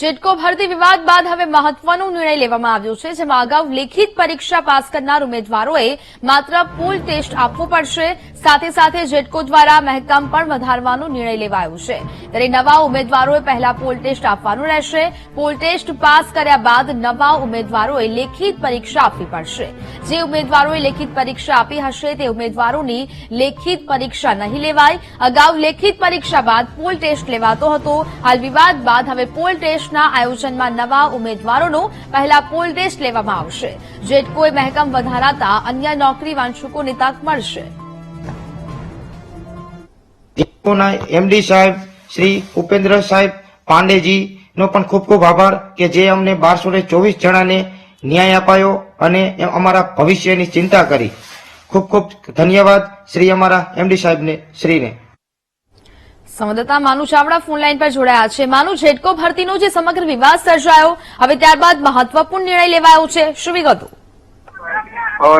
જેટકો ભરતી વિવાદ બાદ હવે મહત્વનો નિર્ણય લેવામાં આવ્યો છે, જેમાં અગાઉ લેખિત પરીક્ષા પાસ કરનાર ઉમેદવારોએ માત્ર પૂલ ટેસ્ટ આપવો પડશે। સાથે સાથે જેટકો દ્વારા મહેકમ પણ વધારવાનો નિર્ણય લેવાયો છે, ત્યારે નવા ઉમેદવારોએ પહેલા પૂલ ટેસ્ટ આપવાનું રહેશે। પૂલ ટેસ્ટ પાસ કર્યા બાદ નવા ઉમેદવારોએ લેખિત પરીક્ષા આપવી પડશે। જે ઉમેદવારોએ લેખિત પરીક્ષા આપી હશે તે ઉમેદવારોની લેખિત પરીક્ષા નહીં લેવાય। અગાઉ લેખિત પરીક્ષા બાદ પૂલ ટેસ્ટ લેવાતો હતો। હાલ વિવાદ બાદ હવે પૂલ ટેસ્ટના આયોજનમાં નવા ઉમેદવારોનો પહેલા પૂલ ટેસ્ટ લેવામાં આવશે। જેટકોએ મહેકમ વધારાતા અન્ય નોકરી વાંછુકોને તક મળશે। જેટકોના એમડી સાહેબ શ્રી ઉપેન્દ્ર સાહેબ પાંડેજી નો પણ ખૂબ ખૂબ આભાર કે જે અમને 1224 જણાને ન્યાય અપાયો અને અમારા ભવિષ્યની ચિંતા કરી। ખૂબ ખૂબ ધન્યવાદ શ્રી અમારા એમડી સાહેબને શ્રીને। સંવાદદાતા માનુ ચાવડા ફોન લાઈન પર જોડાયા છે। માનુ, જેટકો ભરતીનો જે સમગ્ર વિવાદ સર્જાયો, હવે ત્યારબાદ મહત્વપૂર્ણ નિર્ણય લેવાયો છે, શું વિગતો?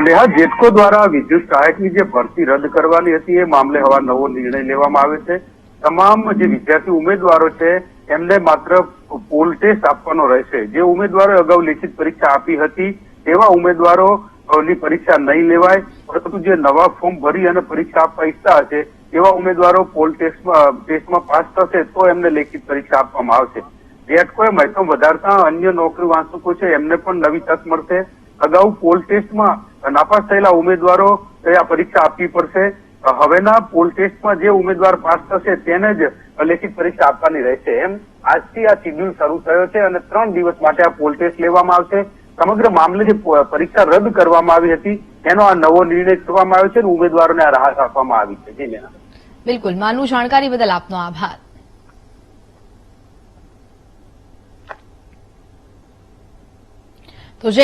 નેહા, જેટકો દ્વારા વિદ્યુત સહાયકની જે ભરતી રદ કરવાની હતી એ મામલે હવે નવો નિર્ણય લેવામાં આવ્યો છે। તમામ જે વિદ્યાર્થી ઉમેદવારો છે એમને માત્ર પોલ ટેસ્ટ આપવાનો રહેશે। જે ઉમેદવારોએ અગાઉ લેખિત પરીક્ષા આપી હતી તેવા ઉમેદવારોની પરીક્ષા નહીં લેવાય, પરંતુ જે નવા ફોર્મ ભરી અને પરીક્ષા આપવા ઈચ્છતા હશે એવા ઉમેદવારો પોલ ટેસ્ટમાં પાસ થશે તો એમને લેખિત પરીક્ષા આપવામાં આવશે। જેટકોએ મહેકમ વધારતા અન્ય નોકરી વાંચકો છે એમને પણ નવી તક મળશે। અગાઉ પોલ ટેસ્ટમાં નાપાસ થયેલા ઉમેદવારો આ પરીક્ષા આપવી પડશે। હવેના પોલ ટેસ્ટમાં જે ઉમેદવાર પાસ થશે તેને જ લેખિત પરીક્ષા આપવાની રહેશે। એમ આજથી આ શિડ્યુલ શરૂ થયો છે અને 3 દિવસ માટે આ પોલ ટેસ્ટ લેવામાં આવશે। સમગ્ર મામલે જે પરીક્ષા રદ કરવામાં આવી હતી એનો આ નવો નિર્ણય કરવામાં આવ્યો છે અને ઉમેદવારોને આ રાહત આપવામાં આવી છે। જી મેના બિલકુલ, માનુ, જાણકારી બદલ આપનો આભાર। તો જે